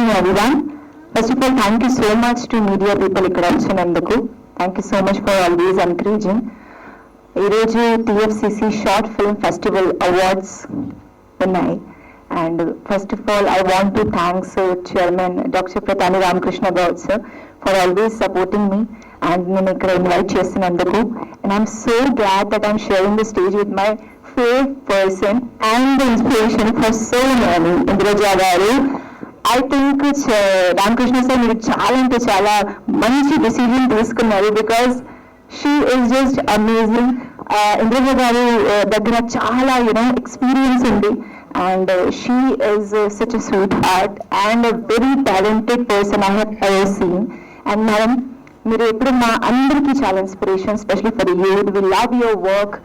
morning, everyone. First of all, thank you so much to media people ఇక్కడ వచ్చినందుకు. Thank you so much for always encouraging. ఈరోజు TFCC short film festival awards ఉన్నాయి. And first of all, I want to thank Chairman Dr. Pratani Ramakrishna Gaud sir for always supporting me and నేను ఇక్కడ invite చేసినందుకు. And I'm so glad that I'm sharing the stage with my favorite person and the inspiration for so many, Indraja garu. I think Ramakrishna sir మీరు చాలా మంచి decision తీసుకున్నారు because she is just amazing. Indraja garu దగ్గర చాలా experience ఉంది and she is such a sweetheart and a very talented person I have ever seen. And madam, మీరు ఎప్పుడు మా అందరికీ చాలా inspiration, especially for youth. We love your work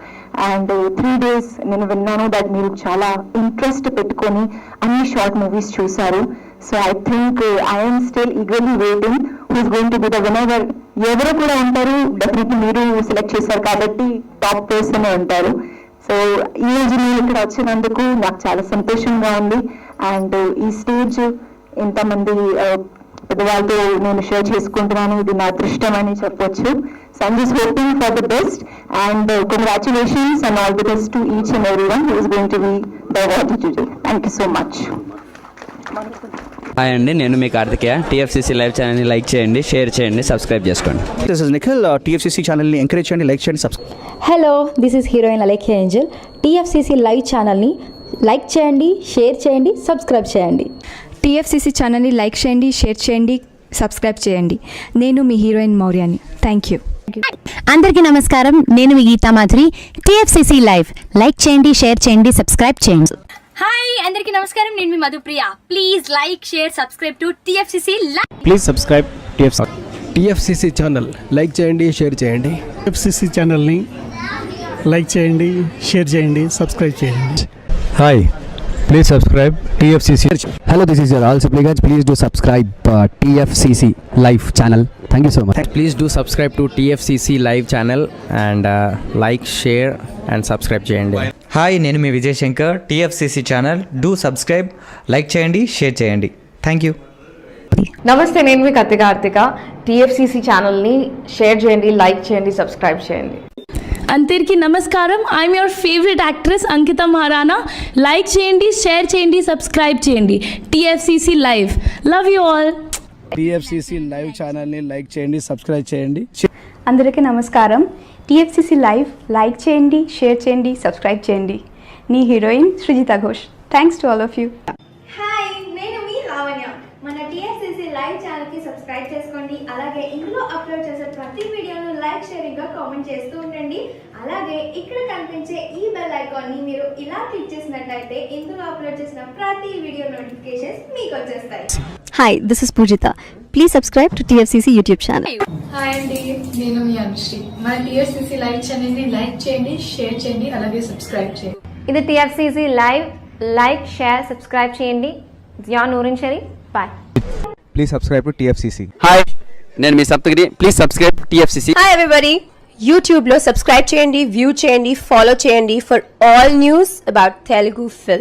and 3 days నేను విన్నాను దట్ మీరు చాలా ఇంట్రెస్ట్ పెట్టుకొని అన్ని షార్ట్ మూవీస్ చూశారు. So I think I'm still eagerly waiting who is going to be the winner. ఎవరు కూడా ఉంటారు, డెఫినెట్లీ మీరు సెలెక్ట్ చేశారు కాబట్టి టాప్ పర్సన్ ఉంటారు. సో ఈ రోజు మీరు ఇక్కడ వచ్చినందుకు నాకు చాలా సంతోషంగా ఉంది. అండ్ ఈ స్టేజ్ ఇంతమంది పెద్దవాళ్ళతో నేను షేర్ చేసుకుంటున్నాను, ఇది నా అదృష్టం అని చెప్పొచ్చు. So I'm just hoping for the best and congratulations and all the best to each and every one who is going to be the awardee today. Thank you so much. Hi అండి, నేను మీ Karthikeya. TFCC live ఛానల్ని like చేయండి, share చేయండి, subscribe చేసుకోండి. This is Nikhil. TFCC ఛానల్ని encourage చేయండి, like చేయండి, subscribe. Hello, this is heroine Alekhya Angel. TFCC live ఛానల్ని లైక్ చేయండి, షేర్ చేయండి, సబ్స్క్రైబ్ చేయండి. TFCC ఛానల్ని లైక్ చేయండి, షేర్ చేయండి, సబ్స్క్రైబ్ చేయండి. నేను మీ హీరోయిన్ మౌర్యాని. Thank you. అందరికీ నమస్కారం, నేను మీ Geetha Madhuri. TFCC live like చేయండి, షేర్ చేయండి, సబ్స్క్రైబ్ చేయండి. హాయ్ అందరికీ నమస్కారం, నేను మీ Madhupriya. Please like share subscribe to TFCC live. Please subscribe TFCC channel like చేయండి, షేర్ చేయండి. TFCC ఛానల్ని లైక్ చేయండి, షేర్ చేయండి, సబ్స్క్రైబ్ చేయండి. Hi, please subscribe TFCC. Hello, this is your all supplicants. Please do subscribe TFCC live channel. Thank you so much. Please do subscribe to TFCC live channel and like, share and subscribe చేయండి. Hi, నేను మీ Vijay Shankar. TFCC channel do subscribe, like చేయండి, share చేయండి. Thank you. నమస్తే, నేను మీ Karthika. TFCC ఛానల్ని share చేయండి, లైక్ చేయండి, సబ్స్క్రైబ్ చేయండి. అందరికీ నమస్కారం, I'm your favourite actress Ankita Maharana. Like చేయండి, షేర్ చేయండి, సబ్స్క్రైబ్ చేయండి. TFCC live. Love you all. TFCC live ఛానల్ని లైక్ చేయండి, సబ్స్క్రైబ్ చేయండి. అందరికీ నమస్కారం. TFCC లైవ్ లైక్ చేయండి, షేర్ చేయండి, సబ్స్క్రైబ్ చేయండి. నీ heroine Srujitha Ghosh. Thanks to all of you. Hi, నేను మీ లావణ్య. మన TFCC లైవ్ ఛానల్కి సబ్స్క్రైబ్ చేసుకోండి. అలాగే ఇందులో అప్లోడ్ చేసే ప్రతి వీడియోను లైక్, షేరింగ్గా కామెంట్ చేస్తూ ఉండండి. అలాగే ఇక్కడ కనిపించే ఈ బెల్ ఐకాన్ని మీరు ఇలా క్లిక్ చేసినట్లయితే ఇందులో అప్లోడ్ చేసిన ప్రతి వీడియో నోటిఫికేషన్స్ మీకు వచ్చేస్తాయి. Hi, this is Poojitha. Please subscribe to TFCC YouTube channel. Hi అండి, నేను మీ అనుశ్రీ. మన TFCC లైవ్ ఛానల్ని లైక్ చేయండి, షేర్ చేయండి, అలాగే సబ్స్క్రైబ్ చేయండి. ఇది TFCC live. Like, share, subscribe చేయండి. Jiya Noorin Shari. Bye. Please subscribe to TFCC. Hi, నేను మీ Saptagiri. Please subscribe TFCC. Hi everybody, యూట్యూబ్లో సబ్స్క్రైబ్ చేయండి, వ్యూ చేయండి, ఫాలో చేయండి for all news about Telugu film.